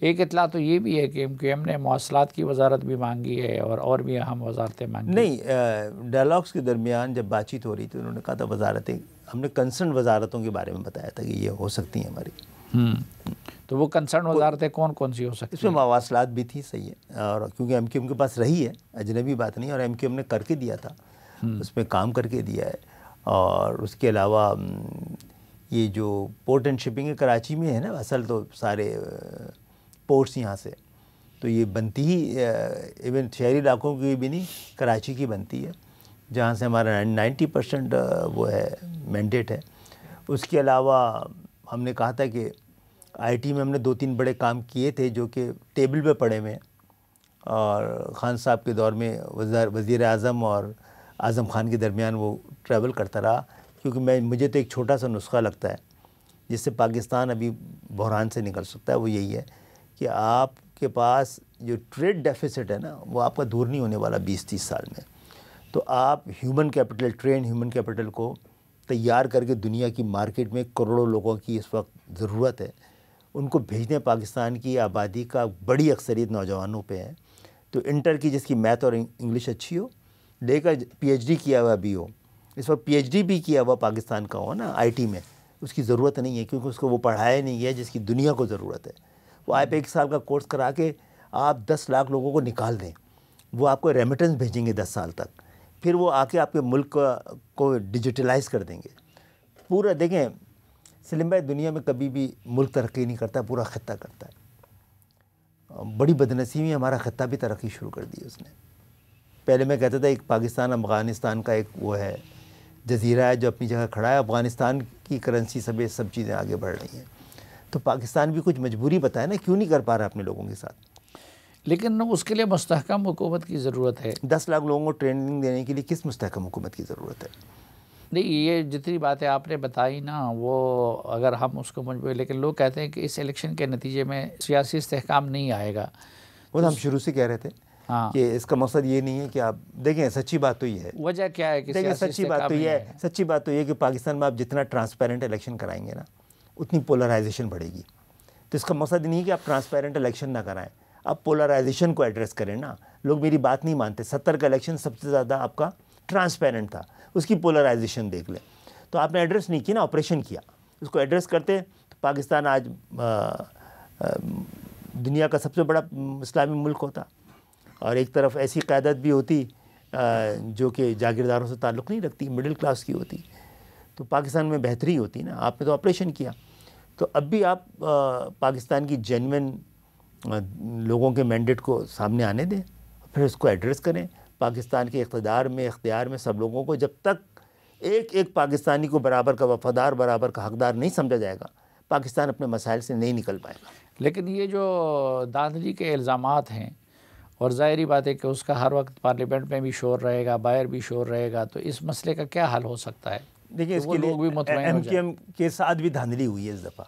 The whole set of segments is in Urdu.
ایک اطلاع تو یہ بھی ہے کہ MQM نے مواصلات کی وزارت بھی مانگی ہے اور بھی اہم وزارتیں مانگی. نہیں، ڈائلاگس کے درمیان جب بات چیت ہو رہی تھی انہوں نے کہا تھا وزارتیں، ہم نے کنسرن وزارتوں کے بارے میں بتایا تھا کہ یہ ہو سکتی ہیں ہماری. تو وہ کنسرن وزارتیں کون کون سی ہو سکتی ہیں؟ اس میں مواصلات بھی تھی، صحیح ہے، اور کیونکہ MQM کے پاس رہی ہے، اجنبی بات نہیں، اور MQM نے کر کے دیا تھا، اس میں کام کر کے دیا ہے. اور اس کے علاوہ یہ جو پورٹ اینڈ شپنگ ہے کراچی میں ہے نا، اصل تو سارے پورٹس یہاں سے تو یہ بنتی ہی ایون شہری علاقوں کی بھی نہیں، کراچی کی بنتی ہے جہاں سے ہمارا 90% وہ ہے مینڈیٹ ہے. اس کے علاوہ ہم نے کہا تھا کہ IT میں ہم نے 2-3 بڑے کام کیے تھے جو کہ ٹیبل پہ پڑے ہوئے ہیں، اور خان صاحب کے دور میں وزیر اعظم اور اعظم خان کے درمیان وہ ٹریول کرتا رہا. کیونکہ مجھے تو ایک چھوٹا سا نسخہ لگتا ہے جس سے پاکستان ابھی بحران سے نکل سکتا ہے، وہ یہی ہے کہ آپ کے پاس جو ٹریڈ ڈیفیسٹ ہے نا وہ آپ کا دور نہیں ہونے والا 20-30 سال میں. تو آپ human capital, train human capital کو تیار کر کے دنیا کی مارکیٹ میں کروڑوں لوگوں کی اس وقت ضرورت ہے، ان کو بھیجنے. پاکستان کی آبادی کا بڑی اکثریت نوجوانوں پہ ہے. تو انٹر کی جس کی میتھ اور انگلش اچھی ہو، لے کر PhD کیا ہوا بھی ہو، اس وقت PhD بھی کیا ہوا پاکستان کا ہو نا IT میں، اس کی ضرورت نہیں ہے کیونکہ اس کو وہ پڑھایا نہیں گیا جس کی دنیا کو ضرورت ہے. وہ آپ 1 سال کا کورس کرا کے آپ 10 لاکھ لوگوں کو نکال دیں، وہ آپ کو ریمیٹنس بھیجیں گے 10 سال تک، پھر وہ آ کے آپ کے ملک کو ڈیجیٹلائز کر دیں گے پورا. دیکھیں سلیم بھائی، دنیا میں کبھی بھی ملک ترقی نہیں کرتا، پورا خطہ کرتا ہے. بڑی بدنصیبی ہمارا خطہ بھی ترقی شروع کر دی اس نے. پہلے میں کہتا تھا ایک پاکستان افغانستان کا ایک وہ ہے جزیرہ ہے جو اپنی جگہ کھڑا ہے، افغانستان کی کرنسی سب چیزیں آگے بڑھ رہی ہیں. تو پاکستان بھی کچھ مجبوری بتائے نا، کیوں نہیں کر پا رہا اپنے لوگوں کے ساتھ. لیکن اس کے لیے مستحکم حکومت کی ضرورت ہے. 10 لاکھ لوگوں کو ٹریننگ دینے کے لیے کس مستحکم حکومت کی ضرورت ہے؟ نہیں، یہ جتنی باتیں آپ نے بتائی نا وہ اگر ہم اس کو مجبور، لیکن لوگ کہتے ہیں کہ اس الیکشن کے نتیجے میں سیاسی استحکام نہیں آئے گا. وہ ہم شروع سے کہہ رہے تھے کہ اس کا مقصد یہ نہیں ہے کہ آپ دیکھیں. سچی بات تو یہ ہے، وجہ کیا ہے کہ دیکھیں سچی بات تو یہ ہے کہ پاکستان میں آپ جتنا ٹرانسپیرنٹ الیکشن کرائیں گے نا اتنی پولرائزیشن بڑھے گی. تو اس کا مقصد نہیں ہے کہ آپ ٹرانسپیرنٹ الیکشن نہ کرائیں، آپ پولرائزیشن کو ایڈریس کریں نا. لوگ میری بات نہیں مانتے. 70 کا الیکشن سب سے زیادہ آپ کا ٹرانسپیرنٹ تھا، اس کی پولرائزیشن دیکھ لیں. تو آپ نے ایڈریس نہیں کیا نا، آپریشن کیا. اس کو ایڈریس کرتے تو پاکستان آج دنیا کا سب سے بڑا اسلامی ملک ہوتا، اور ایک طرف ایسی قیادت بھی ہوتی جو کہ جاگیرداروں سے تعلق نہیں رکھتی، مڈل کلاس کی ہوتی. تو پاکستان میں بہتری ہوتی نا. آپ نے تو آپریشن کیا. تو اب بھی آپ پاکستان کی جینوئن لوگوں کے مینڈیٹ کو سامنے آنے دیں، پھر اس کو ایڈریس کریں. پاکستان کے اقتدار میں اختیار میں سب لوگوں کو، جب تک ایک پاکستانی کو برابر کا وفادار، برابر کا حقدار نہیں سمجھا جائے گا، پاکستان اپنے مسائل سے نہیں نکل پائے گا. لیکن یہ جو دھاندلی کے الزامات ہیں، اور ظاہری بات ہے کہ اس کا ہر وقت پارلیمنٹ میں بھی شور رہے گا، باہر بھی شور رہے گا، تو اس مسئلے کا کیا حل ہو سکتا ہے؟ دیکھیں اس کے لیے MQM کے ساتھ بھی دھاندلی ہوئی ہے اس دفعہ.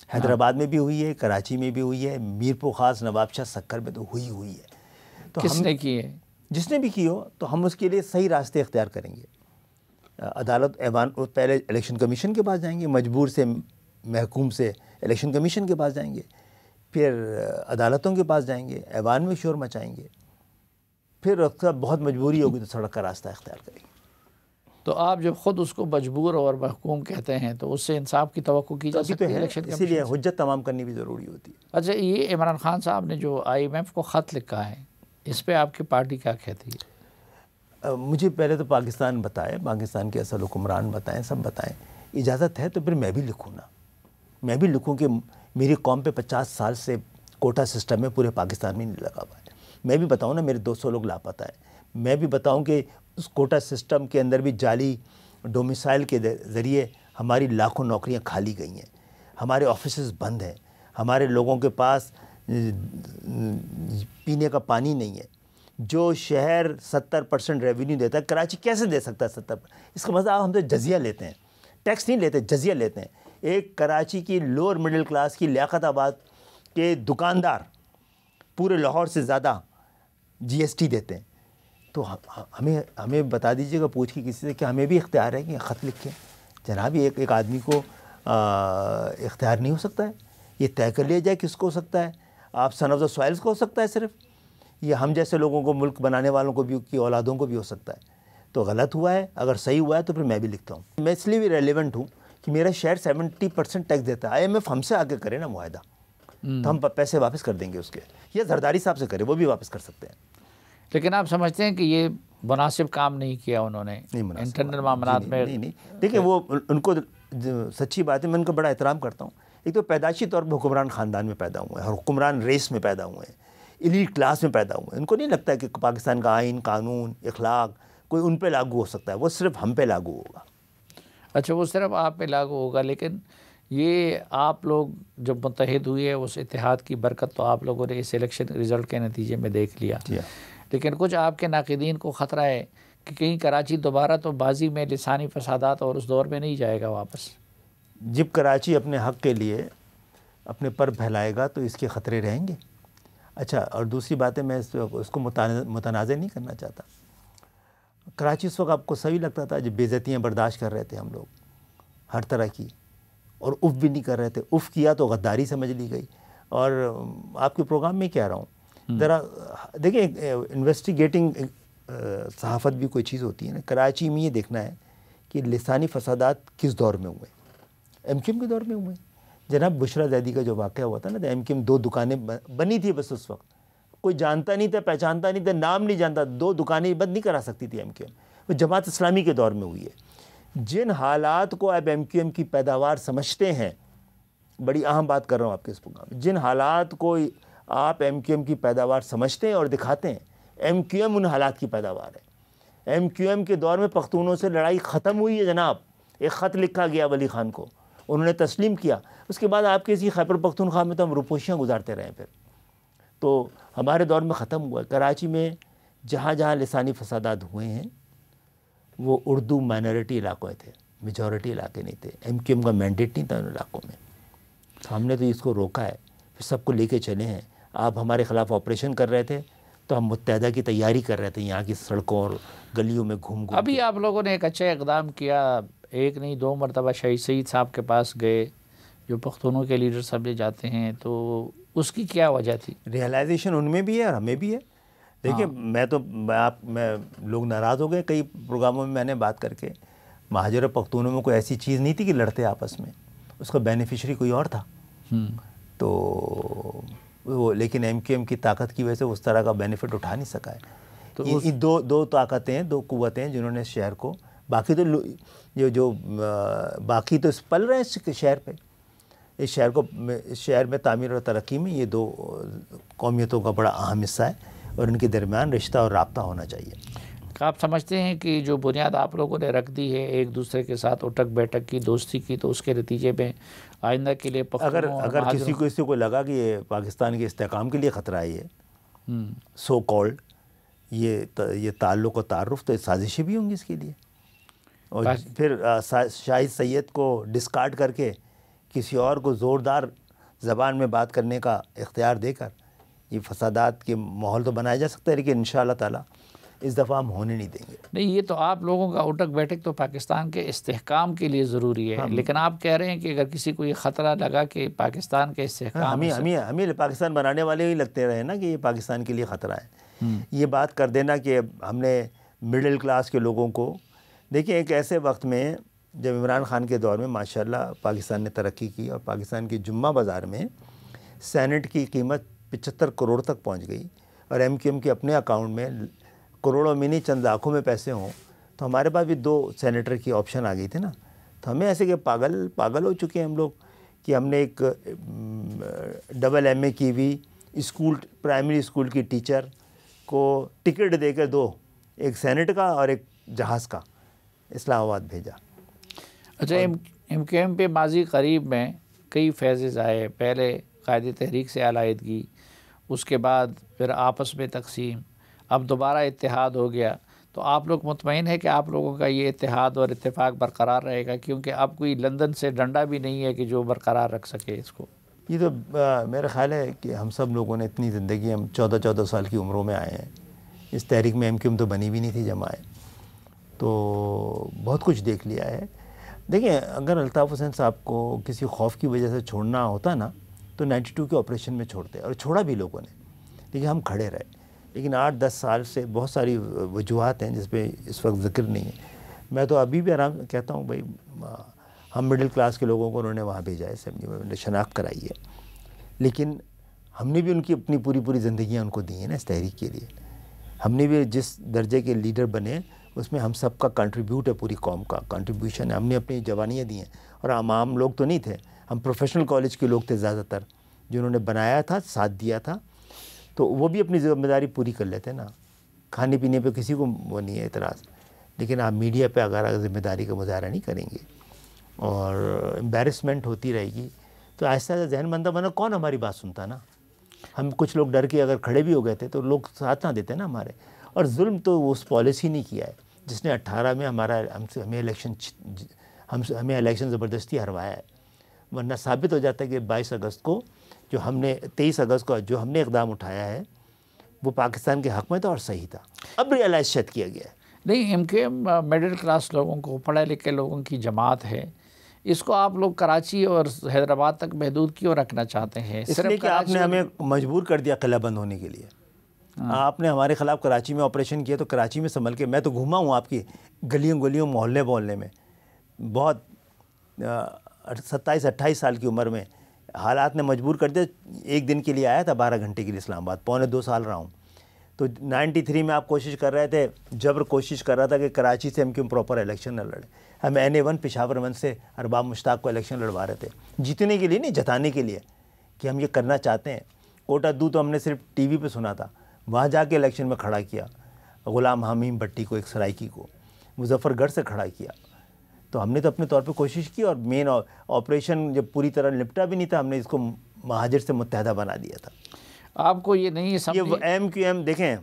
حیدرآباد میں بھی ہوئی ہے، کراچی میں بھی ہوئی ہے، میرپور خاص نواب شاہ سکر میں تو ہوئی ہے. تو کس نے کی ہے؟ جس نے بھی کی ہو، تو ہم اس کے لیے صحیح راستے اختیار کریں گے. عدالت ایوان پہلے الیکشن کمیشن کے پاس جائیں گے، مجبور سے محکوم سے الیکشن کمیشن کے پاس جائیں گے، پھر عدالتوں کے پاس جائیں گے، ایوان میں شور مچائیں گے، پھر بہت مجبوری ہوگی تو سڑک کا راستہ اختیار کریں گے. تو آپ جب خود اس کو مجبور اور محکوم کہتے ہیں تو اس سے انصاف کی توقع کی جا سکتی ہے الیکشن کمیشن سے؟ اسی لیے حجت تمام کرنی بھی ضروری ہوتی ہے. اچھا، یہ عمران خان صاحب نے جو IMF کو خط لکھا ہے، اس پہ آپ کی پارٹی کیا کہتی ہے؟ مجھے پہلے تو پاکستان بتائے، پاکستان کے اصل حکمران بتائیں، سب بتائیں. اجازت ہے تو پھر میں بھی لکھوں نا. میں بھی لکھوں کہ میری قوم پہ 50 سال سے کوٹا سسٹم میں پورے پاکستان میں نہیں لگا ہوا ہے. میں بھی بتاؤں نا میرے 200 لوگ لاپتہ ہیں. میں بھی بتاؤں کہ اس کوٹا سسٹم کے اندر بھی جعلی ڈومیسائل کے ذریعے ہماری لاکھوں نوکریاں کھالی گئی ہیں، ہمارے آفیسز بند ہیں، ہمارے لوگوں کے پاس پینے کا پانی نہیں ہے. جو شہر 70% ریونیو دیتا ہے، کراچی کیسے دے سکتا ہے 70%؟ اس کا مطلب ہم تو جزیہ لیتے ہیں، ٹیکس نہیں لیتے، جزیہ لیتے ہیں. ایک کراچی کی لوور مڈل کلاس کی لیاقت آباد کے دکاندار پورے لاہور سے زیادہ GST دیتے ہیں. تو ہمیں بتا دیجیے گا پوچھ کے کسی سے کہ ہمیں بھی اختیار ہے کہ خط لکھیں. جناب ایک آدمی کو اختیار نہیں ہو سکتا ہے؟ یہ طے کر لیا جائے کس کو ہو سکتا ہے. آپ سن آف دا سوائلز کو ہو سکتا ہے صرف، یہ ہم جیسے لوگوں کو، ملک بنانے والوں کو بھی، کی اولادوں کو بھی ہو سکتا ہے. تو غلط ہوا ہے، اگر صحیح ہوا ہے تو پھر میں بھی لکھتا ہوں. میں اس لیے بھی ریلیونٹ ہوں کہ میرا شہر 70% ٹیکس دیتا ہے. IMF ہم سے آگے کرے نا معاہدہ، تو ہم پیسے واپس کر دیں گے اس کے، یا زرداری صاحب سے کرے، وہ بھی واپس کر سکتے ہیں. لیکن آپ سمجھتے ہیں کہ یہ مناسب کام نہیں کیا انہوں نے انٹرنل معاملات میں؟ نہیں دیکھیں، وہ ان کو سچی بات ہے، میں ان کا بڑا احترام کرتا ہوں. ایک تو پیدائشی طور پر حکمران خاندان میں پیدا ہوئے ہیں، اور حکمران ریس میں پیدا ہوئے ہیں، ایلیٹ کلاس میں پیدا ہوئے ہیں. ان کو نہیں لگتا ہے کہ پاکستان کا آئین، قانون، اخلاق کوئی ان پہ لاگو ہو سکتا ہے. وہ صرف ہم پہ لاگو ہوگا. اچھا، وہ صرف آپ پہ لاگو ہوگا، لیکن یہ آپ لوگ جب متحد ہوئے، اس اتحاد کی برکت تو آپ لوگوں نے اس الیکشن رزلٹ کے نتیجے میں دیکھ لیا. لیکن کچھ آپ کے ناقدین کو خطرہ ہے کہ کہیں کراچی دوبارہ تو بازی میں لسانی فسادات اور اس دور میں نہیں جائے گا واپس. جب کراچی اپنے حق کے لیے اپنے پر پھیلائے گا تو اس کے خطرے رہیں گے. اچھا، اور دوسری بات ہے، میں اس کو متنازع نہیں کرنا چاہتا. کراچی اس وقت آپ کو صحیح لگتا تھا جب بے عزتیاں برداشت کر رہے تھے ہم لوگ ہر طرح کی، اور اف بھی نہیں کر رہے تھے. اف کیا تو غداری سمجھ لی گئی. اور آپ کے پروگرام میں کہہ رہا ہوں، ذرا دیکھیں، انویسٹیگیٹنگ صحافت بھی کوئی چیز ہوتی ہے نا. کراچی میں یہ دیکھنا ہے کہ لسانی فسادات کس دور میں ہوئے. MQM کے دور میں ہوئے. جناب بشرا زیدی کا جو واقعہ ہوا تھا نا، MQM 2 دکانیں بنی تھی بس. اس وقت کوئی جانتا نہیں تھا، پہچانتا نہیں تھا، نام نہیں جانتا. 2 دکانیں بند نہیں کرا سکتی تھی MQM. وہ جماعت اسلامی کے دور میں ہوئی ہے. جن حالات کو آپ MQM کی پیداوار سمجھتے ہیں، بڑی اہم بات کر رہا ہوں آپ کے اس پروگرام میں، جن حالات کو آپ MQM کی پیداوار سمجھتے ہیں اور دکھاتے ہیں، MQM ان حالات کی پیداوار ہے. MQM کے دور میں پختونوں سے لڑائی ختم ہوئی ہے جناب. ایک خط لکھا گیا ولی خان کو، انہوں نے تسلیم کیا. اس کے بعد آپ کے اسی خیبر پختونخوا میں تو ہم روپوشیاں گزارتے رہے. پھر تو ہمارے دور میں ختم ہوا ہے. کراچی میں جہاں جہاں لسانی فسادات ہوئے ہیں وہ اردو مائنورٹی علاقوں تھے، میجورٹی علاقے نہیں تھے. MQM کا مینڈیٹ نہیں تھا ان علاقوں میں. تو ہم نے تو اس کو روکا ہے، پھر سب کو لے کے چلے ہیں. آپ ہمارے خلاف آپریشن کر رہے تھے تو ہم متحدہ کی تیاری کر رہے تھے، یہاں کی سڑکوں اور گلیوں میں گھوم گھوم. ابھی آپ لوگوں نے ایک اچھا اقدام کیا، ایک نہیں 2 مرتبہ شہید سعید صاحب کے پاس گئے جو پختونوں کے لیڈر سمجھے جاتے ہیں، تو اس کی کیا وجہ تھی؟ ریئلائزیشن ان میں بھی ہے اور ہمیں بھی ہے. دیکھیں، میں لوگ ناراض ہو گئے کئی پروگراموں میں نے بات کر کے. مہاجر و پختونوں میں کوئی ایسی چیز نہیں تھی کہ لڑتے آپس میں، اس کا بینیفیشری کوئی اور تھا. تو وہ لیکن MQM کی طاقت کی وجہ سے اس طرح کا بینیفٹ اٹھا نہیں سکا ہے. تو یہ دو طاقتیں، 2 قوتیں ہیں جنہوں نے شہر کو، باقی تو جو باقی تو پل رہے ہیں اس شہر پہ. اس شہر میں تعمیر اور ترقی میں یہ 2 قومیتوں کا بڑا اہم حصہ ہے، اور ان کے درمیان رشتہ اور رابطہ ہونا چاہیے. آپ سمجھتے ہیں کہ جو بنیاد آپ لوگوں نے رکھ دی ہے ایک دوسرے کے ساتھ اٹھک بیٹھک کی، دوستی کی، تو اس کے نتیجے میں آئندہ کے لیے اگر کسی کو لگا کہ یہ پاکستان کے استحکام کے لیے خطرہ ہے، یہ سو کالڈ یہ تعلق و تعارف، تو سازشیں بھی ہوں گی اس کے لیے. اور پھر شاہد سید کو ڈسکارڈ کر کے کسی اور کو زوردار زبان میں بات کرنے کا اختیار دے کر یہ فسادات کے ماحول تو بنایا جا سکتا ہے، لیکن انشاءاللہ تعالی اس دفعہ ہم ہونے نہیں دیں گے. نہیں، یہ تو آپ لوگوں کا اٹھک بیٹھک تو پاکستان کے استحکام کے لیے ضروری ہے، لیکن آپ کہہ رہے ہیں کہ اگر کسی کو یہ خطرہ لگا کہ پاکستان کے استحکام، ہمیں پاکستان بنانے والے ہی لگتے رہے نا کہ یہ پاکستان کے لیے خطرہ ہے. یہ بات کر دینا کہ ہم نے مڈل کلاس کے لوگوں کو، دیکھیں ایک ایسے وقت میں جب عمران خان کے دور میں ماشاءاللہ پاکستان نے ترقی کی، اور پاکستان کے جمعہ بازار میں سینٹ کی قیمت 75 کروڑ تک پہنچ گئی، اور MQM کے اپنے اکاؤنٹ میں کروڑوں میں نہیں چند لاکھوں میں پیسے ہوں، تو ہمارے پاس بھی 2 سینیٹر کی آپشن آ گئی تھی نا. تو ہمیں ایسے کہ پاگل ہو چکے ہیں ہم لوگ کہ ہم نے ایک ڈبل MA کی ہوئی پرائمری اسکول کی ٹیچر کو ٹکٹ دے کر 2، ایک سینٹ کا اور ایک جہاز کا، اسلام آباد بھیجا. اچھا، MQM پہ ماضی قریب میں کئی فیزز آئے. پہلے قائد تحریک سے علیحدگی، اس کے بعد پھر آپس میں تقسیم، اب دوبارہ اتحاد ہو گیا. تو آپ لوگ مطمئن ہے کہ آپ لوگوں کا یہ اتحاد اور اتفاق برقرار رہے گا؟ کیونکہ اب کوئی لندن سے ڈنڈا بھی نہیں ہے کہ جو برقرار رکھ سکے اس کو. یہ تو میرا خیال ہے کہ ہم سب لوگوں نے اتنی زندگی، ہم 14 سال کی عمروں میں آئے ہیں. اس تحریک میں MQM تو بنی بھی نہیں تھی جب آئے، تو بہت کچھ دیکھ لیا ہے. دیکھیں، اگر الطاف حسین صاحب کو کسی خوف کی وجہ سے چھوڑنا ہوتا نا تو 92 کے آپریشن میں چھوڑتے، اور چھوڑا بھی لوگوں نے، لیکن ہم کھڑے رہے. لیکن 8-10 سال سے بہت ساری وجوہات ہیں جس پہ اس وقت ذکر نہیں ہے. میں تو ابھی بھی آرام کہتا ہوں بھائی ہم مڈل کلاس کے لوگوں کو انہوں نے وہاں بھیجا ہے اسمبلی میں، شناخت کرائی ہے، لیکن ہم نے بھی ان کی اپنی پوری زندگیاں ان کو دی ہیں نا اس تحریک کے لیے. ہم نے بھی جس درجے کے لیڈر بنے اس میں ہم سب کا کنٹریبیوٹ ہے، پوری قوم کا کنٹریبیوشن ہے. ہم نے اپنی جوانیاں دی ہیں، اور عام لوگ تو نہیں تھے، ہم پروفیشنل کالج کے لوگ تھے زیادہ تر، جنہوں نے بنایا تھا، ساتھ دیا تھا، تو وہ بھی اپنی ذمہ داری پوری کر لیتے نا. کھانے پینے پہ کسی کو وہ نہیں ہے اعتراض، لیکن آپ میڈیا پہ اگر ذمہ داری کا مظاہرہ نہیں کریں گے اور امبیرسمنٹ ہوتی رہے گی تو آہستہ آہستہ ذہن بندہ بنا کون ہماری بات سنتا نا. ہم کچھ لوگ ڈر کے اگر کھڑے بھی ہو گئے تھے تو لوگ ساتھ نہ دیتے نا ہمارے. اور ظلم تو اس پالیسی نہیں کیا ہے جس نے 18 میں ہمیں الیکشن زبردستی ہروایا ہے. ورنہ ثابت ہو جاتا ہے کہ 22 اگست کو جو ہم نے 23 اگست کو جو ہم نے اقدام اٹھایا ہے وہ پاکستان کے حق میں تھا اور صحیح تھا. اب ریئلائز شاید کیا گیا ہے. نہیں، MKM مڈل کلاس لوگوں کو، پڑھے لکھے لوگوں کی جماعت ہے. اس کو آپ لوگ کراچی اور حیدرآباد تک محدود کیوں رکھنا چاہتے ہیں؟ اس لیے کہ آپ نے ہمیں مجبور کر دیا قلعہ بند ہونے کے لیے. آپ نے ہمارے خلاف کراچی میں آپریشن کیا تو کراچی میں سنبھل کے، میں تو گھوما ہوں آپ کی گلیوں محلے میں، بہت 27-28 سال کی عمر میں حالات نے مجبور کر دیا. ایک دن کے لیے آیا تھا 12 گھنٹے کے لیے اسلام آباد، 2.25 سال رہا ہوں. تو 93 میں آپ کوشش کر رہے تھے، جبر کوشش کر رہا تھا کہ کراچی سے ہم کیوں پراپر الیکشن نہ لڑیں. ہم NA1 پشاور 1 سے ارباب مشتاق کو الیکشن لڑوا رہے تھے، جیتنے کے لیے نہیں، جتانے کے لیے کہ ہم یہ کرنا چاہتے ہیں. کوٹا دو تو ہم نے صرف ٹی وی پہ سنا تھا، وہاں جا کے الیکشن میں کھڑا کیا. غلام حمیم بٹی کو، ایک سرائکی کو مظفر گڑھ سے کھڑا کیا. تو ہم نے تو اپنے طور پہ کوشش کی، اور مین آپریشن جب پوری طرح نپٹا بھی نہیں تھا ہم نے اس کو مہاجر سے متحدہ بنا دیا تھا. آپ کو یہ نہیں سمجھ، یہ MQM دیکھیں،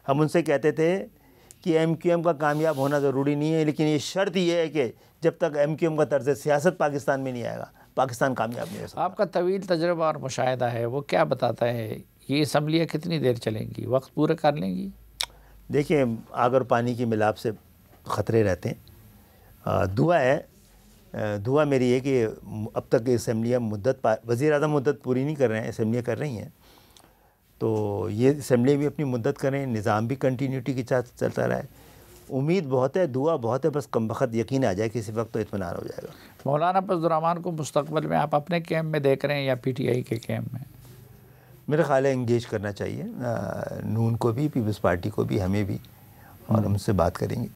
ہم ان سے کہتے تھے کہ MQM کا کامیاب ہونا ضروری نہیں ہے، لیکن یہ شرط یہ ہے کہ جب تک MQM کا طرز سیاست پاکستان میں نہیں آئے گا پاکستان کامیاب نہیں ہو سکتا. آپ کا طویل تجربہ اور مشاہدہ ہے، وہ کیا بتاتا ہے یہ اسمبلیاں کتنی دیر چلیں گی، وقت پورا کر لیں گی؟ دیکھیں، آگ اور پانی کی ملاپ سے خطرے رہتے ہیں. دعا میری ہے کہ اب تک اسمبلیاں وزیر اعظم مدت پوری نہیں کر رہے ہیں، اسمبلیاں کر رہی ہیں، تو یہ اسمبلی بھی اپنی مدت کریں، نظام بھی کنٹینیوٹی کے ساتھ چلتا رہے. امید بہت ہے، دعا بہت ہے، بس کم وقت یقین آ جائے کسی وقت تو اطمینان ہو جائے گا. مولانا فضل الرحمان کو مستقبل میں آپ اپنے کیمپ میں دیکھ رہے ہیں یا PTI کے کیمپ میں؟ میرا خیال ہے انگیج کرنا چاہیے، نون کو بھی، پیپلز پارٹی کو بھی، ہمیں بھی، اور ہم سے بات کریں گے.